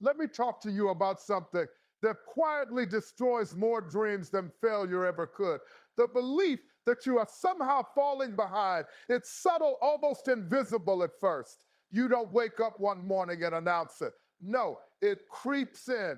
Let me talk to you about something that quietly destroys more dreams than failure ever could. The belief that you are somehow falling behind. It's subtle, almost invisible at first. You don't wake up one morning and announce it. No, it creeps in.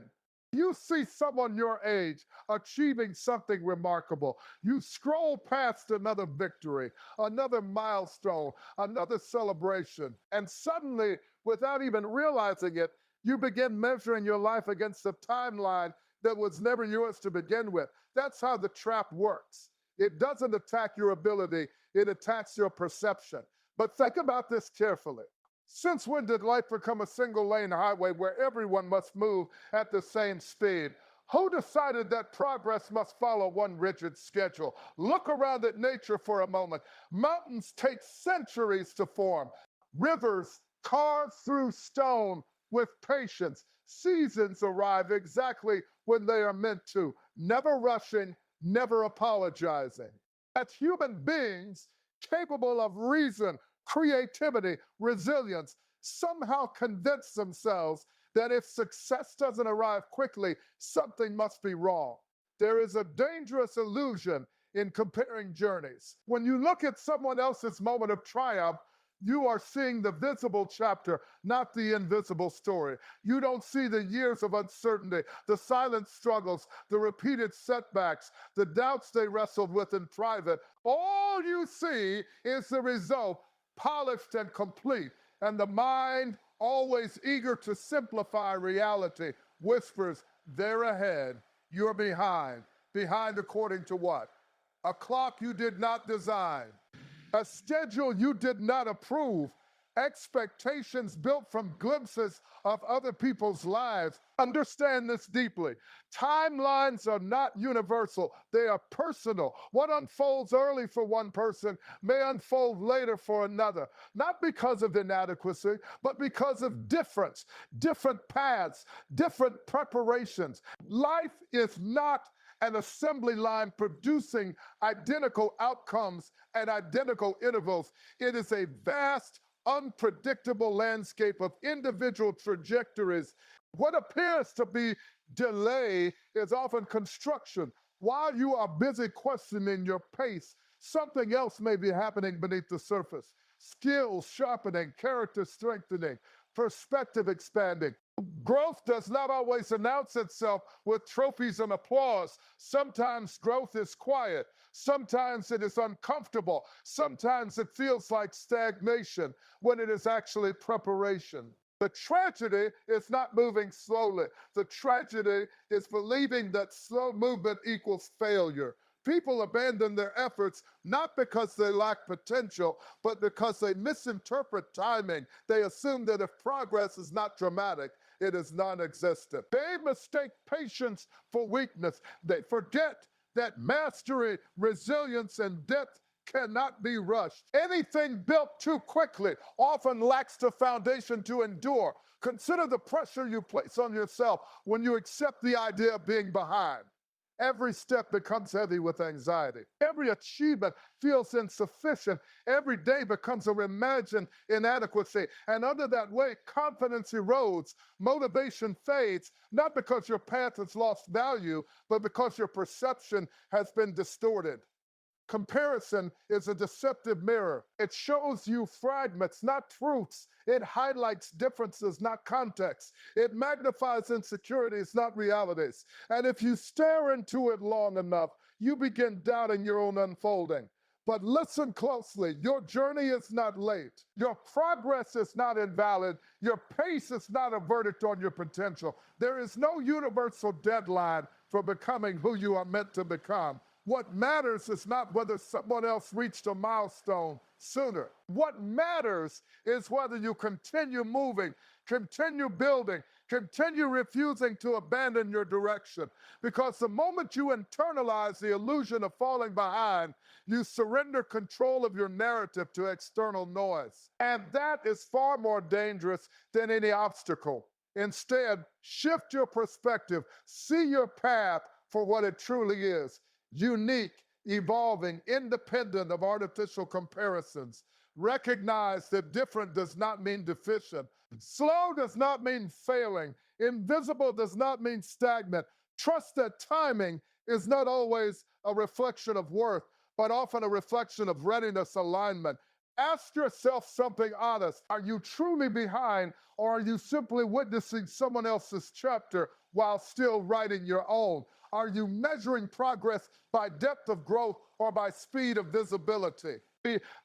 You see someone your age achieving something remarkable. You scroll past another victory, another milestone, another celebration, and suddenly, without even realizing it, you begin measuring your life against a timeline that was never yours to begin with. That's how the trap works. It doesn't attack your ability, it attacks your perception. But think about this carefully. Since when did life become a single lane highway where everyone must move at the same speed? Who decided that progress must follow one rigid schedule? Look around at nature for a moment. Mountains take centuries to form. Rivers carved through stone with patience. Seasons arrive exactly when they are meant to, never rushing, never apologizing. As human beings capable of reason, creativity, resilience, somehow convince themselves that if success doesn't arrive quickly, something must be wrong. There is a dangerous illusion in comparing journeys. When you look at someone else's moment of triumph, you are seeing the visible chapter, not the invisible story. You don't see the years of uncertainty, the silent struggles, the repeated setbacks, the doubts they wrestled with in private. All you see is the result, polished and complete. And the mind, always eager to simplify reality, whispers, they're ahead, you're behind. Behind according to what? A clock you did not design, a schedule you did not approve, expectations built from glimpses of other people's lives. Understand this deeply. Timelines are not universal, they are personal. What unfolds early for one person may unfold later for another, not because of inadequacy, but because of difference, different paths, different preparations. Life is not an assembly line producing identical outcomes at identical intervals. It is a vast, unpredictable landscape of individual trajectories. What appears to be delay is often construction. While you are busy questioning your pace, something else may be happening beneath the surface. Skills sharpening, character strengthening, perspective expanding. Growth does not always announce itself with trophies and applause. Sometimes growth is quiet. Sometimes it is uncomfortable. Sometimes it feels like stagnation when it is actually preparation. The tragedy is not moving slowly. The tragedy is believing that slow movement equals failure. People abandon their efforts not because they lack potential, but because they misinterpret timing. They assume that if progress is not dramatic, it is non existent. They mistake patience for weakness. They forget that mastery, resilience, and depth cannot be rushed. Anything built too quickly often lacks the foundation to endure. Consider the pressure you place on yourself when you accept the idea of being behind. Every step becomes heavy with anxiety. Every achievement feels insufficient. Every day becomes a reimagined inadequacy. And under that weight, confidence erodes, motivation fades, not because your path has lost value, but because your perception has been distorted. Comparison is a deceptive mirror. It shows you fragments, not truths. It highlights differences, not context. It magnifies insecurities, not realities. And if you stare into it long enough, you begin doubting your own unfolding. But listen closely. Your journey is not late. Your progress is not invalid. Your pace is not a verdict on your potential. There is no universal deadline for becoming who you are meant to become. What matters is not whether someone else reached a milestone sooner. What matters is whether you continue moving, continue building, continue refusing to abandon your direction. Because the moment you internalize the illusion of falling behind, you surrender control of your narrative to external noise. And that is far more dangerous than any obstacle. Instead, shift your perspective, see your path for what it truly is: unique, evolving, independent of artificial comparisons. Recognize that different does not mean deficient. Slow does not mean failing. Invisible does not mean stagnant. Trust that timing is not always a reflection of worth, but often a reflection of readiness alignment. Ask yourself something honest. Are you truly behind, or are you simply witnessing someone else's chapter while still writing your own? Are you measuring progress by depth of growth or by speed of visibility?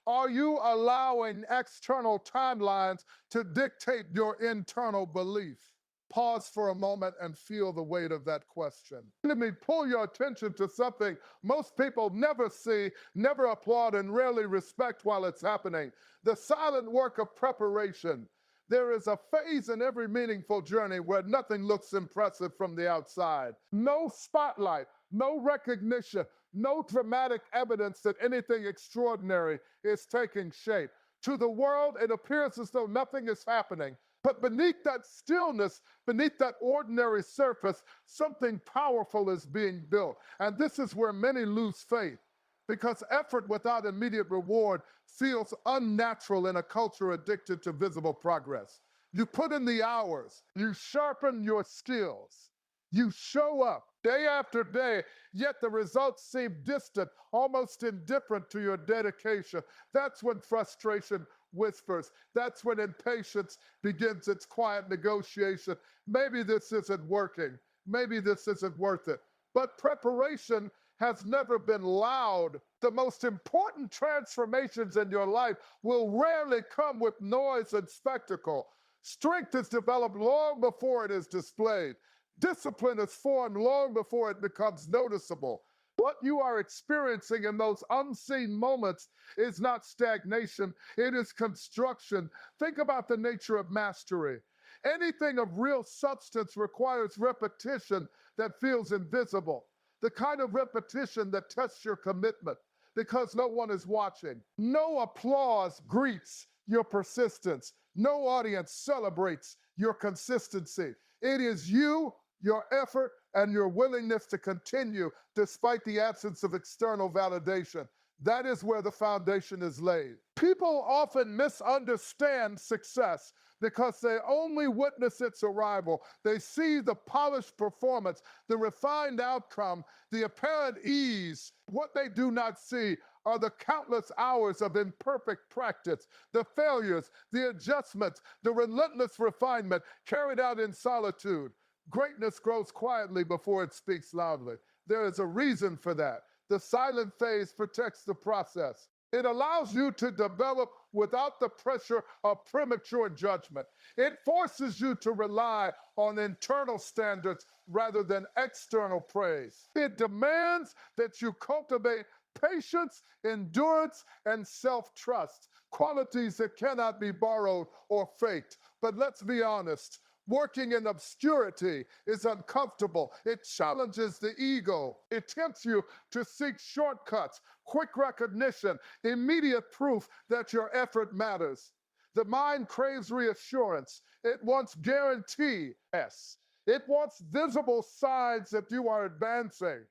Are you allowing external timelines to dictate your internal belief? Pause for a moment and feel the weight of that question. Let me pull your attention to something most people never see, never applaud, and rarely respect while it's happening: the silent work of preparation. There is a phase in every meaningful journey where nothing looks impressive from the outside. No spotlight, no recognition, no dramatic evidence that anything extraordinary is taking shape. To the world, it appears as though nothing is happening. But beneath that stillness, beneath that ordinary surface, something powerful is being built. And this is where many lose faith, because effort without immediate reward feels unnatural in a culture addicted to visible progress. You put in the hours, you sharpen your skills, you show up day after day, yet the results seem distant, almost indifferent to your dedication. That's when frustration whispers. That's when impatience begins its quiet negotiation. Maybe this isn't working. Maybe this isn't worth it. But preparation has never been loud. The most important transformations in your life will rarely come with noise and spectacle. Strength is developed long before it is displayed. Discipline is formed long before it becomes noticeable. What you are experiencing in those unseen moments is not stagnation, it is construction. Think about the nature of mastery. Anything of real substance requires repetition that feels invisible, the kind of repetition that tests your commitment because no one is watching. No applause greets your persistence, no audience celebrates your consistency. It is you, your effort, and your willingness to continue despite the absence of external validation. That is where the foundation is laid. People often misunderstand success because they only witness its arrival. They see the polished performance, the refined outcome, the apparent ease. What they do not see are the countless hours of imperfect practice, the failures, the adjustments, the relentless refinement carried out in solitude. Greatness grows quietly before it speaks loudly. There is a reason for that. The silent phase protects the process. It allows you to develop without the pressure of premature judgment. It forces you to rely on internal standards rather than external praise. It demands that you cultivate patience, endurance, and self-trust, qualities that cannot be borrowed or faked. But let's be honest, working in obscurity is uncomfortable. It challenges the ego. It tempts you to seek shortcuts, quick recognition, immediate proof that your effort matters. The mind craves reassurance. It wants guarantee. Yes. It wants visible signs that you are advancing.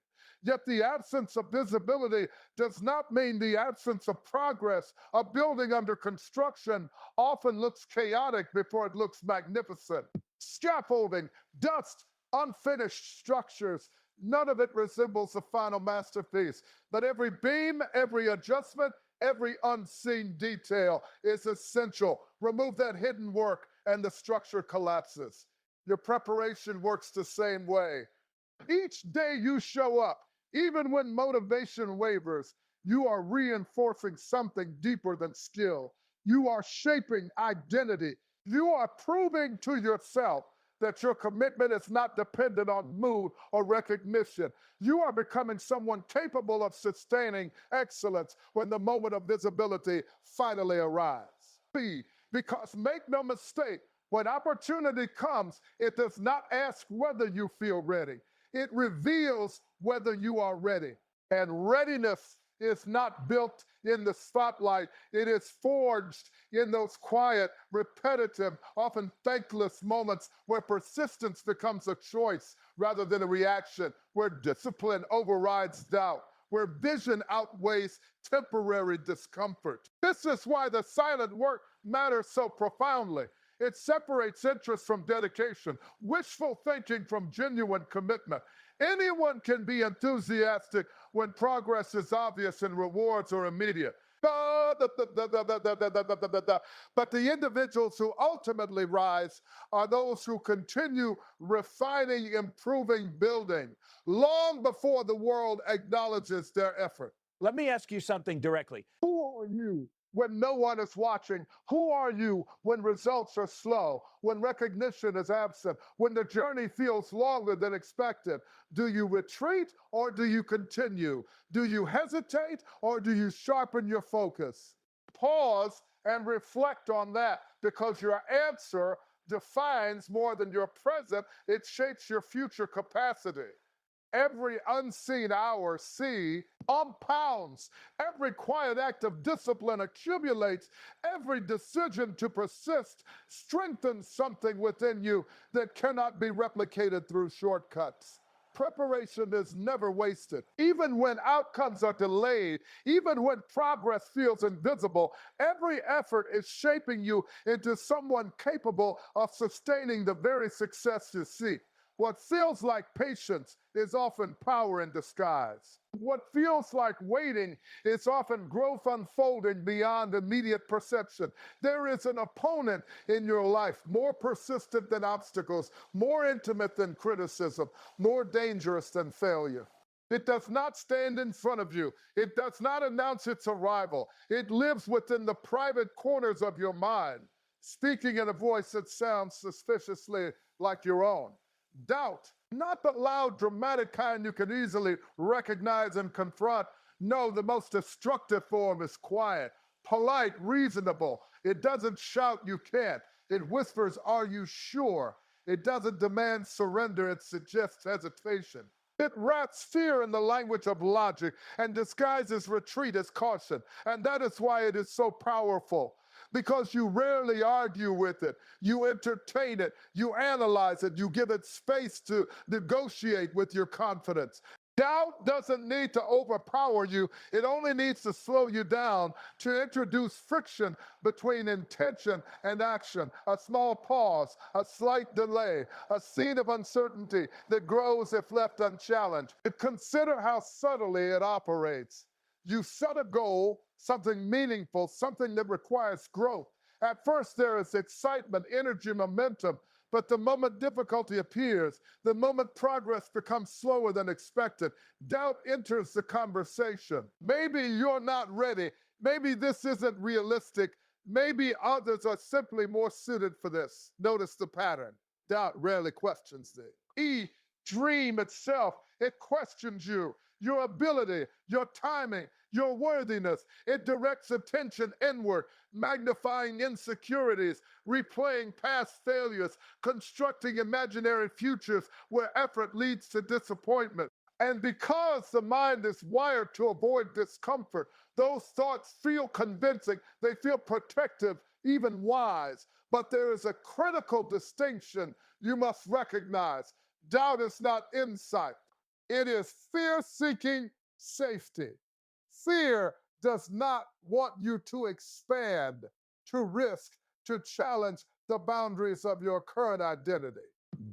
Yet the absence of visibility does not mean the absence of progress. A building under construction often looks chaotic before it looks magnificent. Scaffolding, dust, unfinished structures, none of it resembles a final masterpiece. But every beam, every adjustment, every unseen detail is essential. Remove that hidden work and the structure collapses. Your preparation works the same way. Each day you show up, even when motivation wavers, you are reinforcing something deeper than skill. You are shaping identity. You are proving to yourself that your commitment is not dependent on mood or recognition. You are becoming someone capable of sustaining excellence when the moment of visibility finally arrives. Because make no mistake, when opportunity comes, it does not ask whether you feel ready. It reveals whether you are ready. And readiness is not built in the spotlight. It is forged in those quiet, repetitive, often thankless moments where persistence becomes a choice rather than a reaction, where discipline overrides doubt, where vision outweighs temporary discomfort. This is why the silent work matters so profoundly. It separates interest from dedication, wishful thinking from genuine commitment. Anyone can be enthusiastic when progress is obvious and rewards are immediate. But the individuals who ultimately rise are those who continue refining, improving, building long before the world acknowledges their effort. Let me ask you something directly. Who are you when no one is watching? Who are you when results are slow, when recognition is absent, when the journey feels longer than expected? Do you retreat or do you continue? Do you hesitate or do you sharpen your focus? Pause and reflect on that, because your answer defines more than your present, it shapes your future capacity. Every unseen hour, see, compounds. Every quiet act of discipline accumulates. Every decision to persist strengthens something within you that cannot be replicated through shortcuts. Preparation is never wasted. Even when outcomes are delayed, even when progress feels invisible, every effort is shaping you into someone capable of sustaining the very success you seek. What feels like patience is often power in disguise. What feels like waiting is often growth unfolding beyond immediate perception. There is an opponent in your life more persistent than obstacles, more intimate than criticism, more dangerous than failure. It does not stand in front of you. It does not announce its arrival. It lives within the private corners of your mind, speaking in a voice that sounds suspiciously like your own. Doubt, not the loud, dramatic kind you can easily recognize and confront. No, the most destructive form is quiet, polite, reasonable. It doesn't shout, you can't. It whispers, are you sure? It doesn't demand surrender, it suggests hesitation. It wraps fear in the language of logic and disguises retreat as caution. And that is why it is so powerful, because you rarely argue with it. You entertain it, you analyze it, you give it space to negotiate with your confidence. Doubt doesn't need to overpower you. It only needs to slow you down, to introduce friction between intention and action. A small pause, a slight delay, a seed of uncertainty that grows if left unchallenged. Consider how subtly it operates. You set a goal, something meaningful, something that requires growth. At first, there is excitement, energy, momentum. But the moment difficulty appears, the moment progress becomes slower than expected, doubt enters the conversation. Maybe you're not ready. Maybe this isn't realistic. Maybe others are simply more suited for this. Notice the pattern. Doubt rarely questions thee. Dream itself, it questions you, your ability, your timing, your worthiness. It directs attention inward, magnifying insecurities, replaying past failures, constructing imaginary futures where effort leads to disappointment. And because the mind is wired to avoid discomfort, those thoughts feel convincing, they feel protective, even wise. But there is a critical distinction you must recognize. Doubt is not insight, it is fear seeking safety. Fear does not want you to expand, to risk, to challenge the boundaries of your current identity.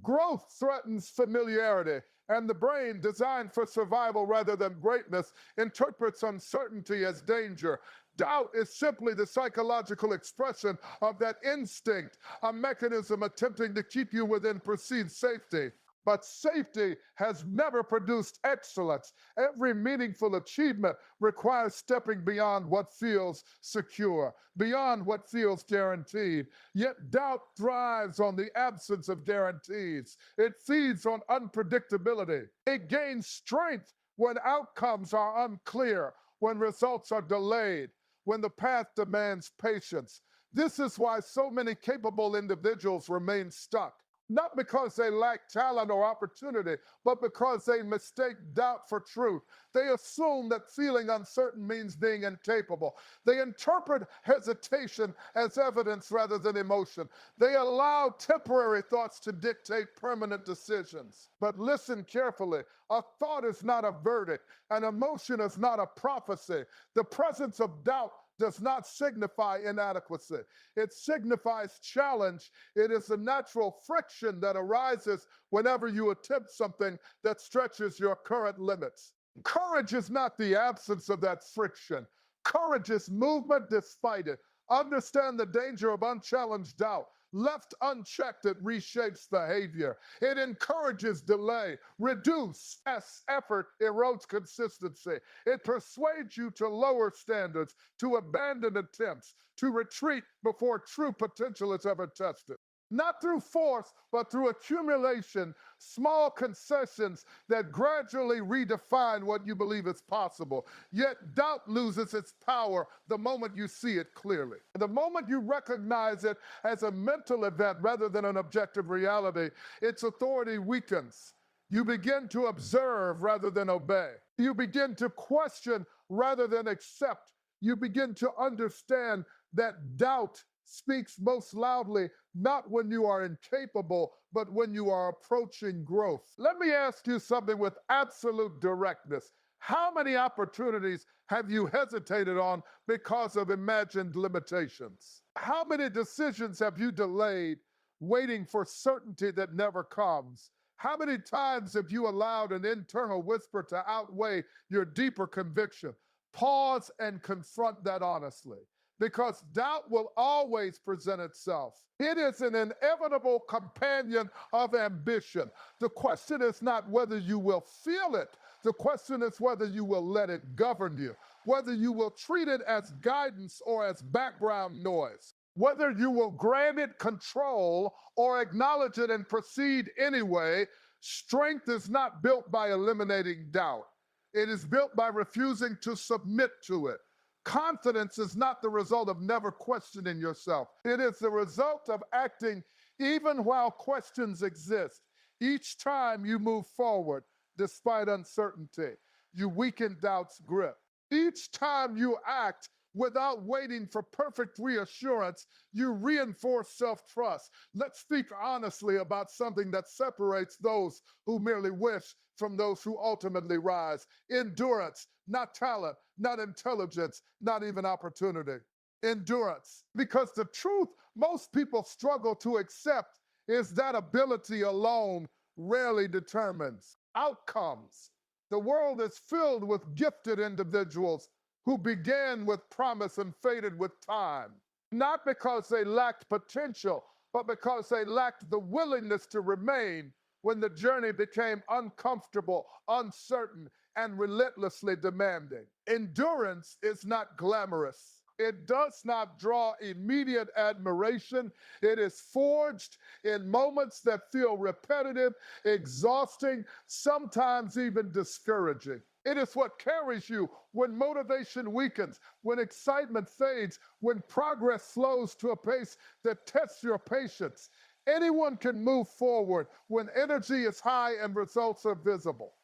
Growth threatens familiarity, and the brain, designed for survival rather than greatness, interprets uncertainty as danger. Doubt is simply the psychological expression of that instinct, a mechanism attempting to keep you within perceived safety. But safety has never produced excellence. Every meaningful achievement requires stepping beyond what feels secure, beyond what feels guaranteed. Yet doubt thrives on the absence of guarantees. It feeds on unpredictability. It gains strength when outcomes are unclear, when results are delayed, when the path demands patience. This is why so many capable individuals remain stuck. not because they lack talent or opportunity, but because they mistake doubt for truth. They assume that feeling uncertain means being incapable. They interpret hesitation as evidence rather than emotion. They allow temporary thoughts to dictate permanent decisions. But listen carefully. A thought is not a verdict. An emotion is not a prophecy. The presence of doubt does not signify inadequacy. It signifies challenge. It is the natural friction that arises whenever you attempt something that stretches your current limits. Courage is not the absence of that friction. Courage is movement despite it. Understand the danger of unchallenged doubt. Left unchecked, it reshapes behavior. It encourages delay. Reduce as effort erodes consistency. It persuades you to lower standards, to abandon attempts, to retreat before true potential is ever tested. Not through force, but through accumulation, small concessions that gradually redefine what you believe is possible. Yet doubt loses its power the moment you see it clearly. The moment you recognize it as a mental event rather than an objective reality, its authority weakens. You begin to observe rather than obey. You begin to question rather than accept. You begin to understand that doubt speaks most loudly not when you are incapable, but when you are approaching growth. Let me ask you something with absolute directness. How many opportunities have you hesitated on because of imagined limitations? How many decisions have you delayed waiting for certainty that never comes? How many times have you allowed an internal whisper to outweigh your deeper conviction? Pause and confront that honestly, because doubt will always present itself. It is an inevitable companion of ambition. The question is not whether you will feel it. The question is whether you will let it govern you, whether you will treat it as guidance or as background noise, whether you will grant it control or acknowledge it and proceed anyway. Strength is not built by eliminating doubt. It is built by refusing to submit to it. Confidence is not the result of never questioning yourself. It is the result of acting even while questions exist. Each time you move forward, despite uncertainty, you weaken doubt's grip. Each time you act without waiting for perfect reassurance, you reinforce self-trust. Let's speak honestly about something that separates those who merely wish from those who ultimately rise. Endurance, not talent, not intelligence, not even opportunity. Endurance. Because the truth most people struggle to accept is that ability alone rarely determines outcomes. The world is filled with gifted individuals who began with promise and faded with time, not because they lacked potential, but because they lacked the willingness to remain when the journey became uncomfortable, uncertain, and relentlessly demanding. Endurance is not glamorous. It does not draw immediate admiration. It is forged in moments that feel repetitive, exhausting, sometimes even discouraging. It is what carries you when motivation weakens, when excitement fades, when progress slows to a pace that tests your patience. Anyone can move forward when energy is high and results are visible.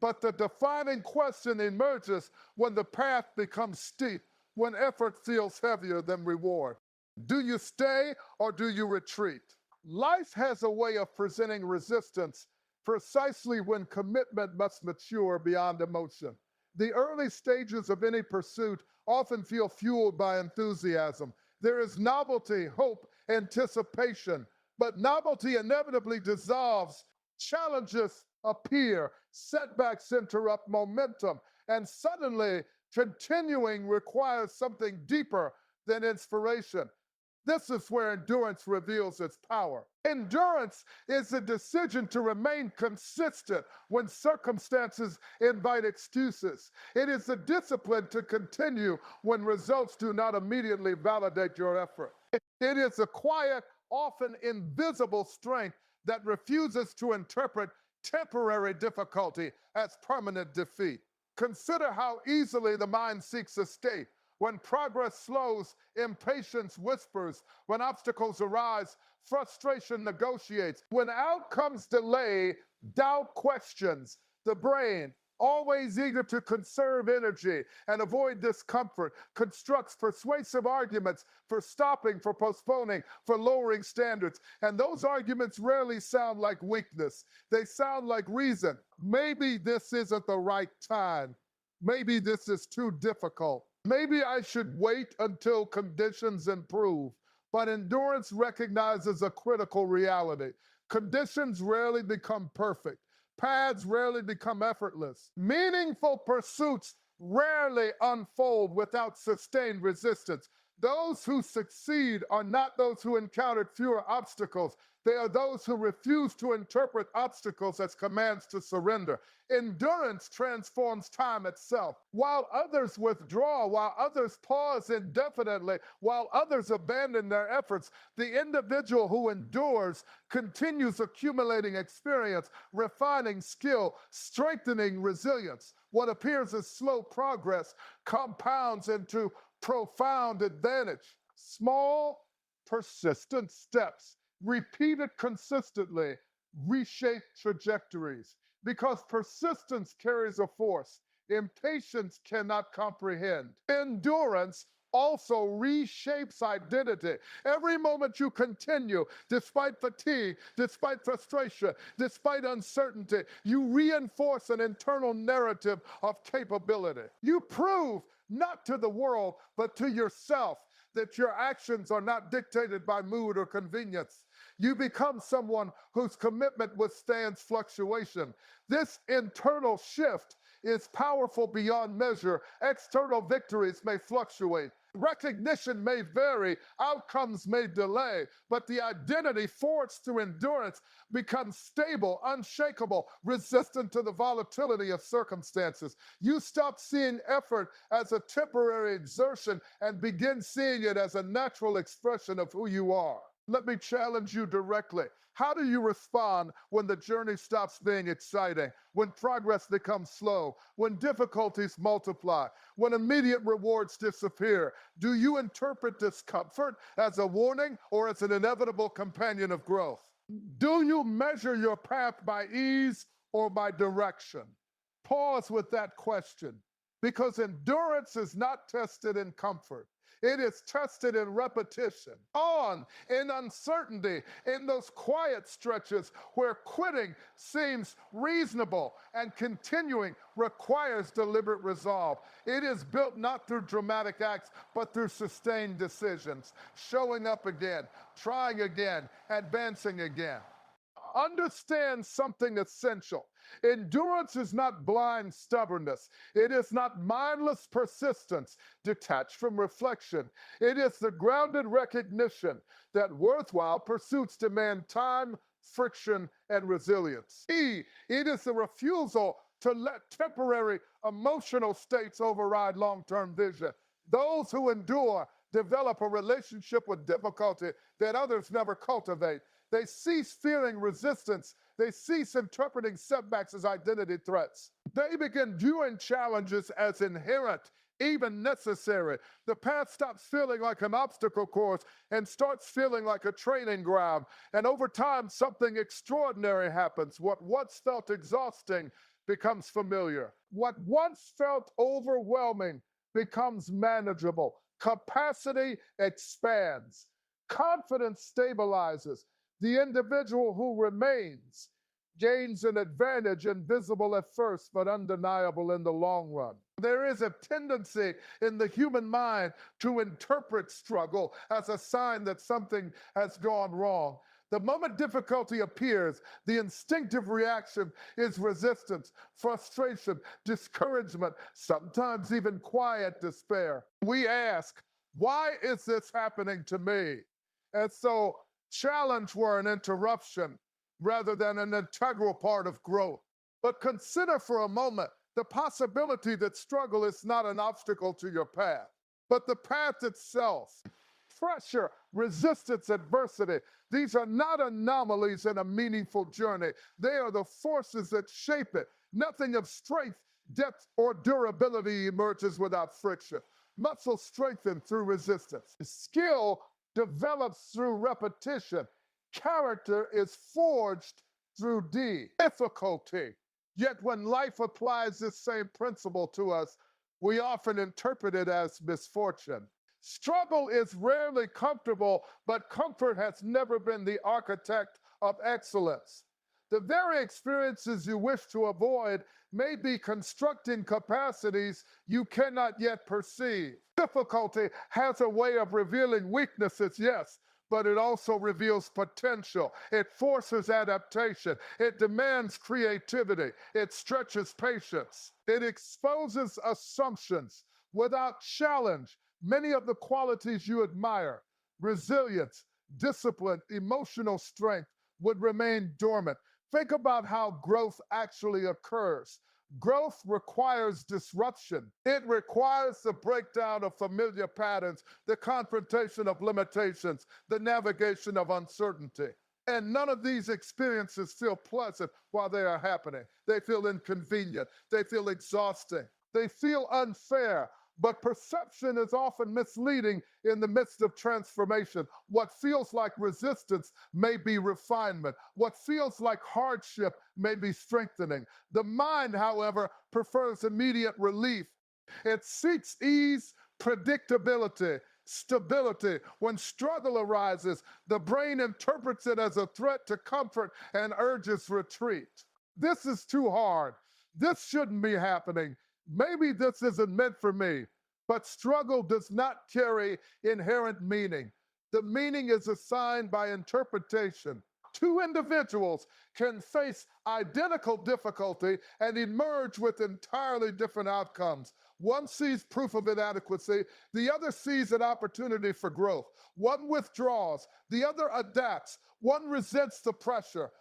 But the defining question emerges when the path becomes steep, when effort feels heavier than reward. Do you stay or do you retreat? Life has a way of presenting resistance precisely when commitment must mature beyond emotion. The early stages of any pursuit often feel fueled by enthusiasm. There is novelty, hope, anticipation, but novelty inevitably dissolves. Challenges appear, setbacks interrupt momentum, and suddenly continuing requires something deeper than inspiration. This is where endurance reveals its power. Endurance is the decision to remain consistent when circumstances invite excuses. It is the discipline to continue when results do not immediately validate your effort. It is a quiet, often invisible strength that refuses to interpret temporary difficulty as permanent defeat. Consider how easily the mind seeks escape. When progress slows, impatience whispers. When obstacles arise, frustration negotiates. When outcomes delay, doubt questions. The brain, always eager to conserve energy and avoid discomfort, constructs persuasive arguments for stopping, for postponing, for lowering standards. And those arguments rarely sound like weakness, they sound like reason. Maybe this isn't the right time. Maybe this is too difficult. Maybe I should wait until conditions improve. But endurance recognizes a critical reality. Conditions rarely become perfect. Paths rarely become effortless. Meaningful pursuits rarely unfold without sustained resistance. Those who succeed are not those who encountered fewer obstacles. They are those who refuse to interpret obstacles as commands to surrender. Endurance transforms time itself. While others withdraw, while others pause indefinitely, while others abandon their efforts, the individual who endures continues accumulating experience, refining skill, strengthening resilience. What appears as slow progress compounds into profound advantage. Small, persistent steps, repeated consistently, reshape trajectories. Because persistence carries a force impatience cannot comprehend. Endurance also reshapes identity. Every moment you continue, despite fatigue, despite frustration, despite uncertainty, you reinforce an internal narrative of capability. You prove not to the world, but to yourself that your actions are not dictated by mood or convenience. You become someone whose commitment withstands fluctuation. This internal shift is powerful beyond measure. External victories may fluctuate. Recognition may vary, outcomes may delay, but the identity forged through endurance becomes stable, unshakable, resistant to the volatility of circumstances. You stop seeing effort as a temporary exertion and begin seeing it as a natural expression of who you are. Let me challenge you directly. How do you respond when the journey stops being exciting, when progress becomes slow, when difficulties multiply, when immediate rewards disappear? Do you interpret discomfort as a warning or as an inevitable companion of growth? Do you measure your path by ease or by direction? Pause with that question, because endurance is not tested in comfort. It is tested in repetition, in uncertainty, in those quiet stretches where quitting seems reasonable and continuing requires deliberate resolve. It is built not through dramatic acts, but through sustained decisions, showing up again, trying again, advancing again. Understand something essential. Endurance is not blind stubbornness. It is not mindless persistence detached from reflection. It is the grounded recognition that worthwhile pursuits demand time, friction, and resilience. It is the refusal to let temporary emotional states override long-term vision. Those who endure develop a relationship with difficulty that others never cultivate. They cease feeling resistance. They cease interpreting setbacks as identity threats. They begin viewing challenges as inherent, even necessary. The path stops feeling like an obstacle course and starts feeling like a training ground. And over time, something extraordinary happens. What once felt exhausting becomes familiar. What once felt overwhelming becomes manageable. Capacity expands. Confidence stabilizes. The individual who remains gains an advantage invisible at first, but undeniable in the long run. There is a tendency in the human mind to interpret struggle as a sign that something has gone wrong. The moment difficulty appears, the instinctive reaction is resistance, frustration, discouragement, sometimes even quiet despair. We ask, why is this happening to me? And so challenge were an interruption rather than an integral part of growth. But consider for a moment the possibility that struggle is not an obstacle to your path, but the path itself. Pressure, resistance, adversity, these are not anomalies in a meaningful journey. They are the forces that shape it. Nothing of strength, depth, or durability emerges without friction. Muscle strengthened through resistance. Skill develops through repetition. Character is forged through difficulty. Yet when life applies this same principle to us, we often interpret it as misfortune. Struggle is rarely comfortable, but comfort has never been the architect of excellence. The very experiences you wish to avoid may be constructing capacities you cannot yet perceive. Difficulty has a way of revealing weaknesses, yes, but it also reveals potential. It forces adaptation. It demands creativity. It stretches patience. It exposes assumptions. Without challenge, many of the qualities you admire, resilience, discipline, emotional strength, would remain dormant. Think about how growth actually occurs. Growth requires disruption. It requires the breakdown of familiar patterns, the confrontation of limitations, the navigation of uncertainty. And none of these experiences feel pleasant while they are happening. They feel inconvenient. They feel exhausting. They feel unfair. But perception is often misleading in the midst of transformation. What feels like resistance may be refinement. What feels like hardship may be strengthening. The mind, however, prefers immediate relief. It seeks ease, predictability, stability. When struggle arises, the brain interprets it as a threat to comfort and urges retreat. This is too hard. This shouldn't be happening. Maybe this isn't meant for me. But struggle does not carry inherent meaning. The meaning is assigned by interpretation. Two individuals can face identical difficulty and emerge with entirely different outcomes. One sees proof of inadequacy, the other sees an opportunity for growth. One withdraws, the other adapts. One resents the pressure,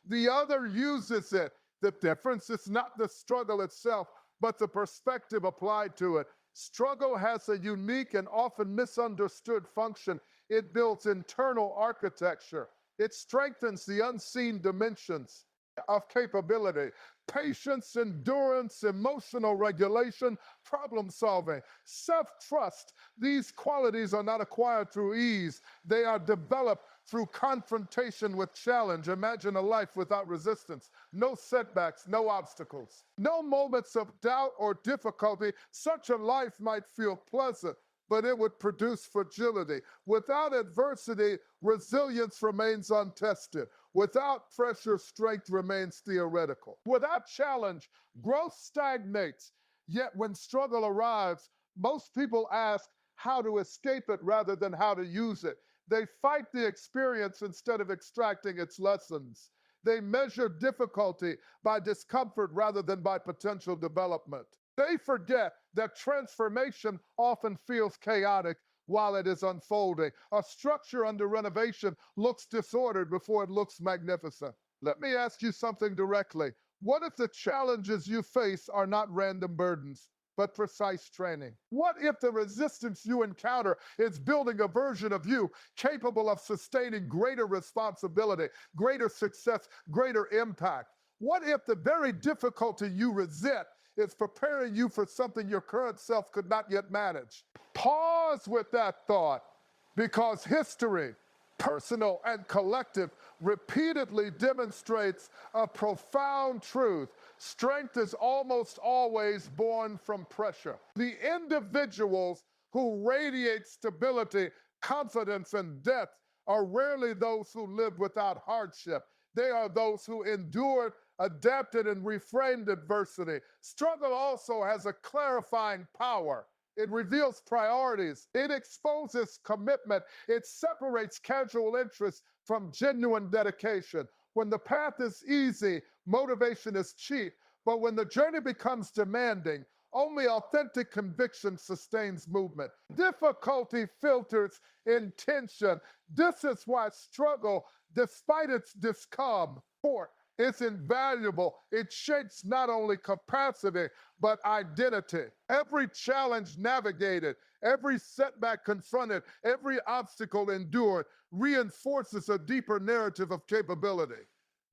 the other uses it. The difference is not the struggle itself, but the perspective applied to it. Struggle has a unique and often misunderstood function. It builds internal architecture. It strengthens the unseen dimensions of capability. Patience, endurance, emotional regulation, problem solving, self-trust. These qualities are not acquired through ease. They are developed through confrontation with challenge. Imagine a life without resistance, no setbacks, no obstacles, no moments of doubt or difficulty. Such a life might feel pleasant, but it would produce fragility. Without adversity, resilience remains untested. Without pressure, strength remains theoretical. Without challenge, growth stagnates. Yet when struggle arrives, most people ask how to escape it rather than how to use it. They fight the experience instead of extracting its lessons. They measure difficulty by discomfort rather than by potential development. They forget that transformation often feels chaotic while it is unfolding. A structure under renovation looks disordered before it looks magnificent. Let me ask you something directly. What if the challenges you face are not random burdens, but precise training? What if the resistance you encounter is building a version of you capable of sustaining greater responsibility, greater success, greater impact? What if the very difficulty you resent is preparing you for something your current self could not yet manage? Pause with that thought, because history, personal and collective, repeatedly demonstrates a profound truth. Strength is almost always born from pressure. The individuals who radiate stability, confidence, and depth are rarely those who lived without hardship. They are those who endured, adapted, and reframed adversity. Struggle also has a clarifying power. It reveals priorities. It exposes commitment. It separates casual interest from genuine dedication. When the path is easy, motivation is cheap. But when the journey becomes demanding, only authentic conviction sustains movement. Difficulty filters intention. This is why struggle, despite its discomfort, is invaluable. It shapes not only capacity, but identity. Every challenge navigated, every setback confronted, every obstacle endured reinforces a deeper narrative of capability.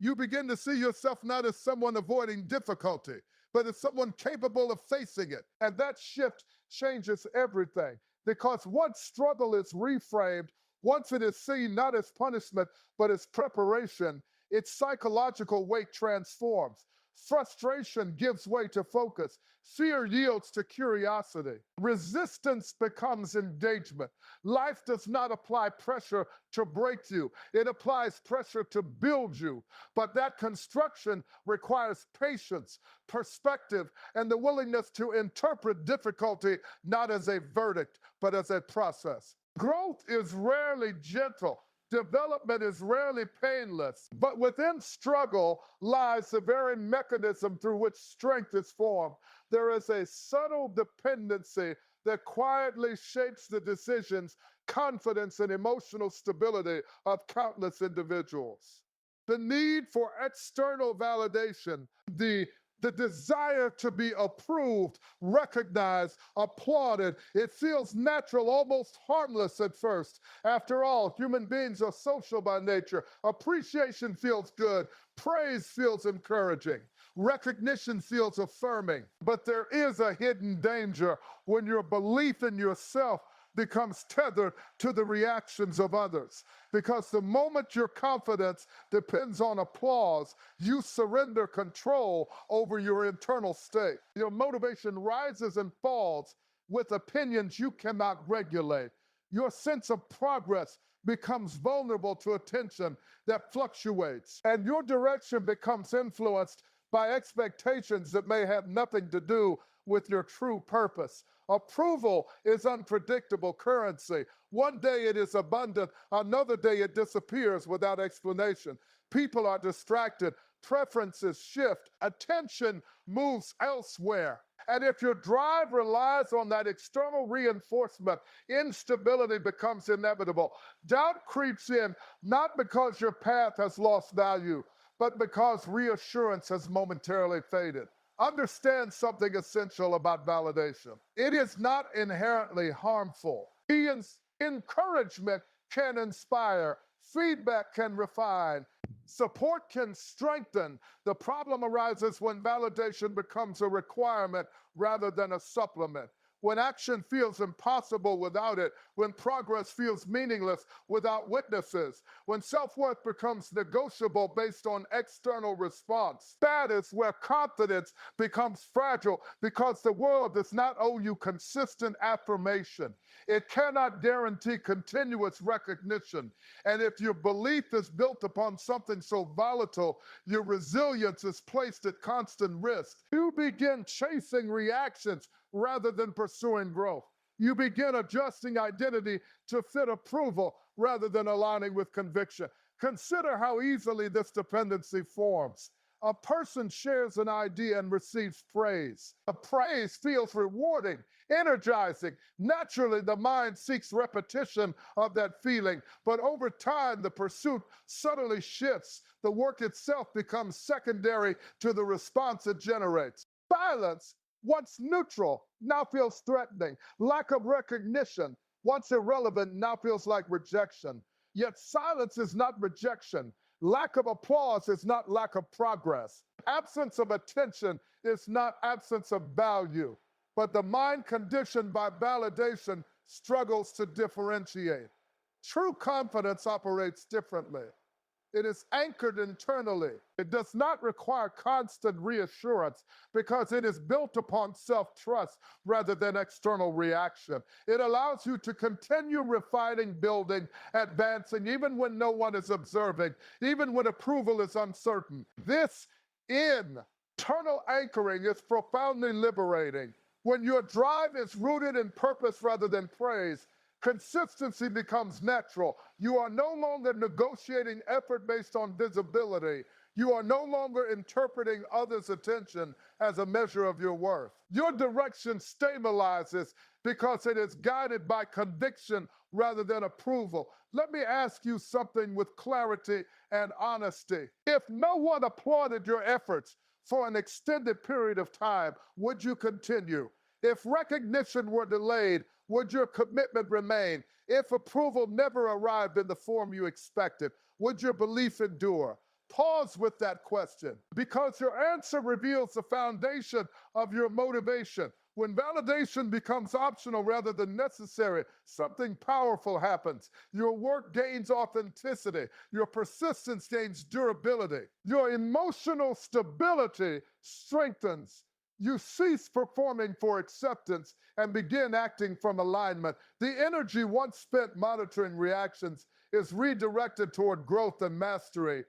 You begin to see yourself not as someone avoiding difficulty, but as someone capable of facing it. And that shift changes everything. Because once struggle is reframed, once it is seen not as punishment, but as preparation, its psychological weight transforms. Frustration gives way to focus. Fear yields to curiosity. Resistance becomes engagement. Life does not apply pressure to break you, it applies pressure to build you. But that construction requires patience, perspective, and the willingness to interpret difficulty not as a verdict, but as a process. Growth is rarely gentle. Development is rarely painless, but within struggle lies the very mechanism through which strength is formed. There is a subtle dependency that quietly shapes the decisions, confidence, and emotional stability of countless individuals. The need for external validation, the desire to be approved, recognized, applauded. It feels natural, almost harmless at first. After all, human beings are social by nature. Appreciation feels good. Praise feels encouraging. Recognition feels affirming. But there is a hidden danger when your belief in yourself becomes tethered to the reactions of others. Because the moment your confidence depends on applause, you surrender control over your internal state. Your motivation rises and falls with opinions you cannot regulate. Your sense of progress becomes vulnerable to attention that fluctuates, and your direction becomes influenced by expectations that may have nothing to do with your true purpose. Approval is unpredictable currency. One day it is abundant, another day it disappears without explanation. People are distracted, preferences shift, attention moves elsewhere. And if your drive relies on that external reinforcement, instability becomes inevitable. Doubt creeps in, not because your path has lost value, but because reassurance has momentarily faded. Understand something essential about validation. It is not inherently harmful. Encouragement can inspire, feedback can refine, support can strengthen. The problem arises when validation becomes a requirement rather than a supplement. When action feels impossible without it, when progress feels meaningless without witnesses, when self-worth becomes negotiable based on external response. That is where confidence becomes fragile because the world does not owe you consistent affirmation. It cannot guarantee continuous recognition. And if your belief is built upon something so volatile, your resilience is placed at constant risk. You begin chasing reactions rather than pursuing growth. You begin adjusting identity to fit approval rather than aligning with conviction. Consider how easily this dependency forms. A person shares an idea and receives praise. The praise feels rewarding, energizing. Naturally, the mind seeks repetition of that feeling, but over time, the pursuit subtly shifts. The work itself becomes secondary to the response it generates. Silence, once neutral, now feels threatening. Lack of recognition, once irrelevant, now feels like rejection. Yet silence is not rejection. Lack of applause is not lack of progress. Absence of attention is not absence of value. But the mind conditioned by validation struggles to differentiate. True confidence operates differently. It is anchored internally. It does not require constant reassurance because it is built upon self-trust rather than external reaction. It allows you to continue refining, building, advancing, even when no one is observing, even when approval is uncertain. This internal anchoring is profoundly liberating. When your drive is rooted in purpose rather than praise, consistency becomes natural. You are no longer negotiating effort based on visibility. You are no longer interpreting others' attention as a measure of your worth. Your direction stabilizes because it is guided by conviction rather than approval. Let me ask you something with clarity and honesty. If no one applauded your efforts for an extended period of time, would you continue? If recognition were delayed, would your commitment remain? If approval never arrived in the form you expected, would your belief endure? Pause with that question because your answer reveals the foundation of your motivation. When validation becomes optional rather than necessary, something powerful happens. Your work gains authenticity. Your persistence gains durability. Your emotional stability strengthens. You cease performing for acceptance and begin acting from alignment. The energy once spent monitoring reactions is redirected toward growth and mastery.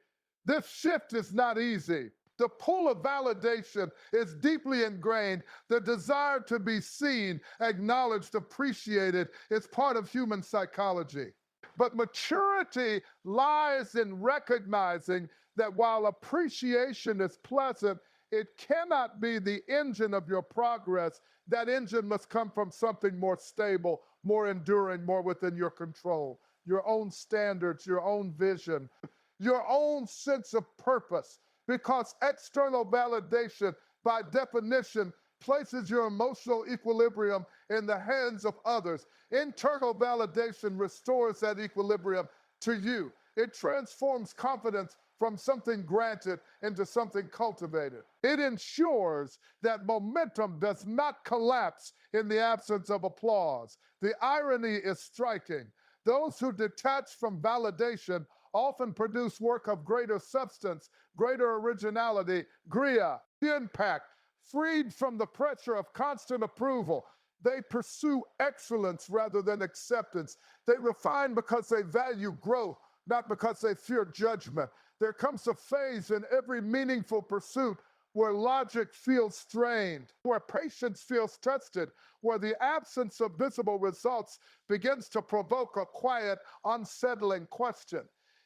This shift is not easy. The pull of validation is deeply ingrained. The desire to be seen, acknowledged, appreciated is part of human psychology. But maturity lies in recognizing that while appreciation is pleasant, it cannot be the engine of your progress. That engine must come from something more stable, more enduring, more within your control. Your own standards, your own vision, your own sense of purpose. Because external validation, by definition, places your emotional equilibrium in the hands of others. Internal validation restores that equilibrium to you. It transforms confidence from something granted into something cultivated. It ensures that momentum does not collapse in the absence of applause. The irony is striking. Those who detach from validation often produce work of greater substance, greater originality, gria, impact, freed from the pressure of constant approval. They pursue excellence rather than acceptance. They refine because they value growth, not because they fear judgment. There comes a phase in every meaningful pursuit where logic feels strained, where patience feels tested, where the absence of visible results begins to provoke a quiet, unsettling question.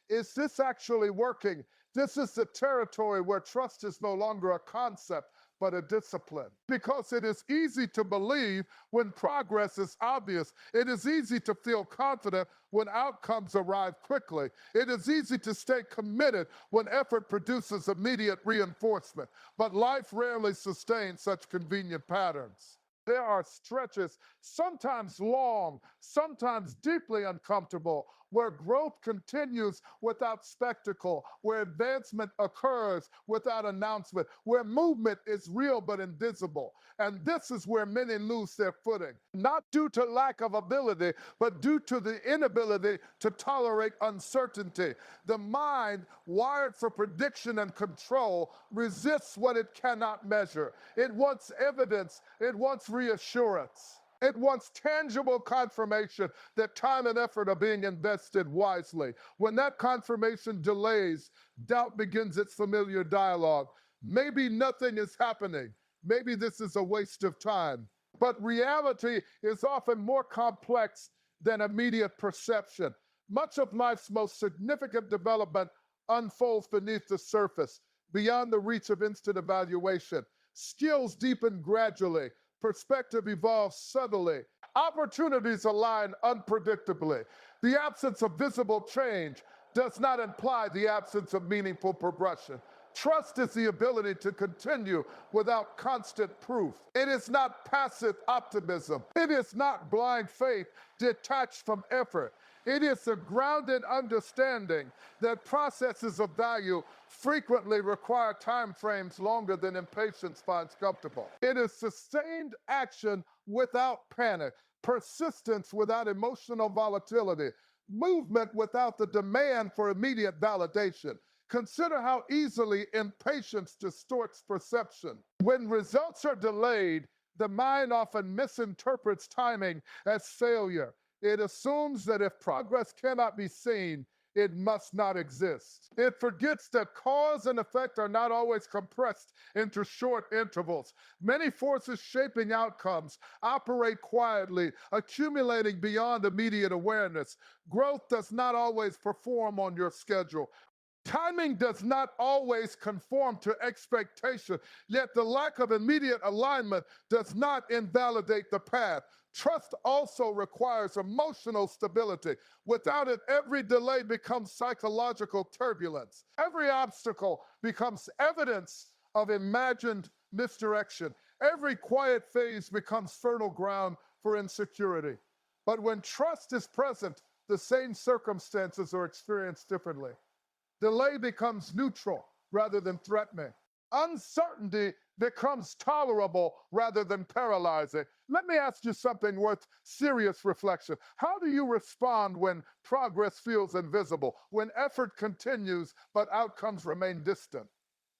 Is this actually working? This is the territory where trust is no longer a concept, but a discipline. Because it is easy to believe when progress is obvious. It is easy to feel confident when outcomes arrive quickly. It is easy to stay committed when effort produces immediate reinforcement. But life rarely sustains such convenient patterns. There are stretches, sometimes long, sometimes deeply uncomfortable, where growth continues without spectacle, where advancement occurs without announcement, where movement is real but invisible. And this is where many lose their footing, not due to lack of ability, but due to the inability to tolerate uncertainty. The mind, wired for prediction and control, resists what it cannot measure. It wants evidence, it wants reassurance. It wants tangible confirmation that time and effort are being invested wisely. When that confirmation delays, doubt begins its familiar dialogue. Maybe nothing is happening. Maybe this is a waste of time. But reality is often more complex than immediate perception. Much of life's most significant development unfolds beneath the surface, beyond the reach of instant evaluation. Skills deepen gradually. Perspective evolves subtly. Opportunities align unpredictably. The absence of visible change does not imply the absence of meaningful progression. Trust is the ability to continue without constant proof. It is not passive optimism. It is not blind faith detached from effort. It is a grounded understanding that processes of value frequently require time frames longer than impatience finds comfortable. It is sustained action without panic, persistence without emotional volatility, movement without the demand for immediate validation. Consider how easily impatience distorts perception. When results are delayed, the mind often misinterprets timing as failure. It assumes that if progress cannot be seen, it must not exist. It forgets that cause and effect are not always compressed into short intervals. Many forces shaping outcomes operate quietly, accumulating beyond immediate awareness. Growth does not always perform on your schedule. Timing does not always conform to expectation, yet the lack of immediate alignment does not invalidate the path. Trust also requires emotional stability. Without it, every delay becomes psychological turbulence. Every obstacle becomes evidence of imagined misdirection. Every quiet phase becomes fertile ground for insecurity. But when trust is present, the same circumstances are experienced differently. Delay becomes neutral rather than threatening. Uncertainty becomes tolerable rather than paralyzing. Let me ask you something worth serious reflection. How do you respond when progress feels invisible, when effort continues but outcomes remain distant?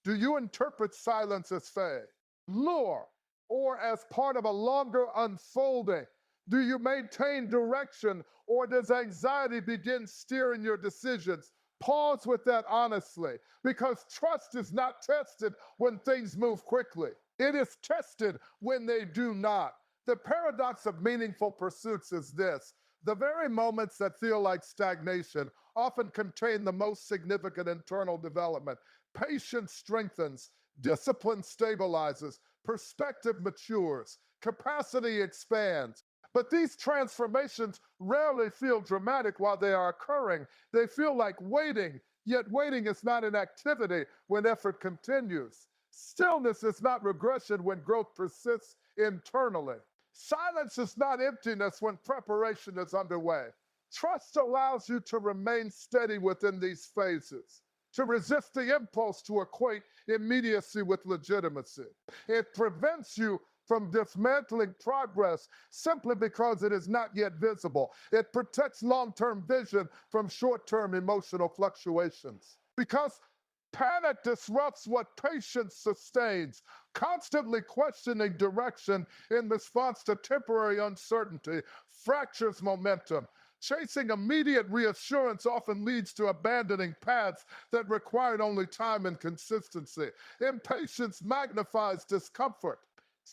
Do you interpret silence as fade, lure, or as part of a longer unfolding? Do you maintain direction, or does anxiety begin steering your decisions? Pause with that honestly, because trust is not tested when things move quickly. It is tested when they do not. The paradox of meaningful pursuits is this: the very moments that feel like stagnation often contain the most significant internal development. Patience strengthens, discipline stabilizes, perspective matures, capacity expands. But these transformations rarely feel dramatic while they are occurring. They feel like waiting, yet waiting is not an activity when effort continues. Stillness is not regression when growth persists internally. Silence is not emptiness when preparation is underway. Trust allows you to remain steady within these phases, to resist the impulse to equate immediacy with legitimacy. It prevents you from dismantling progress simply because it is not yet visible. It protects long term vision from short term emotional fluctuations. Because panic disrupts what patience sustains, constantly questioning direction in response to temporary uncertainty fractures momentum. Chasing immediate reassurance often leads to abandoning paths that required only time and consistency. Impatience magnifies discomfort.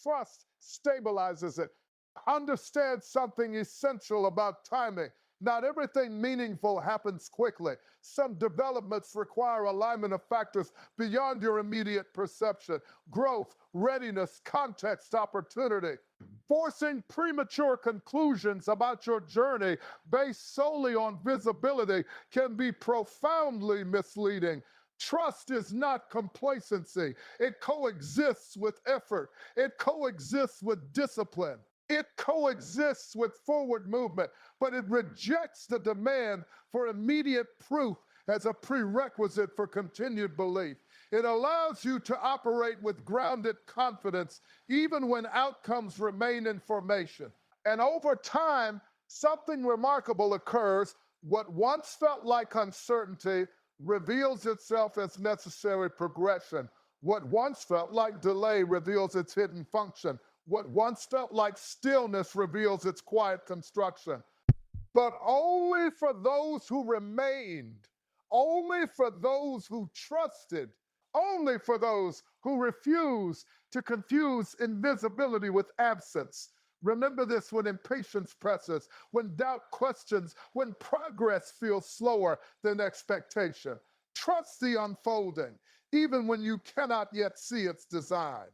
Trust stabilizes it. Understand something essential about timing. Not everything meaningful happens quickly. Some developments require alignment of factors beyond your immediate perception: growth, readiness, context, opportunity. Forcing premature conclusions about your journey based solely on visibility can be profoundly misleading. Trust is not complacency. It coexists with effort. It coexists with discipline. It coexists with forward movement, but it rejects the demand for immediate proof as a prerequisite for continued belief. It allows you to operate with grounded confidence even when outcomes remain in formation. And over time, something remarkable occurs. What once felt like uncertainty reveals itself as necessary progression. What once felt like delay reveals its hidden function. What once felt like stillness reveals its quiet construction. But only for those who remained, only for those who trusted, only for those who refused to confuse invisibility with absence. Remember this: when impatience presses, when doubt questions, when progress feels slower than expectation. Trust the unfolding, even when you cannot yet see its design.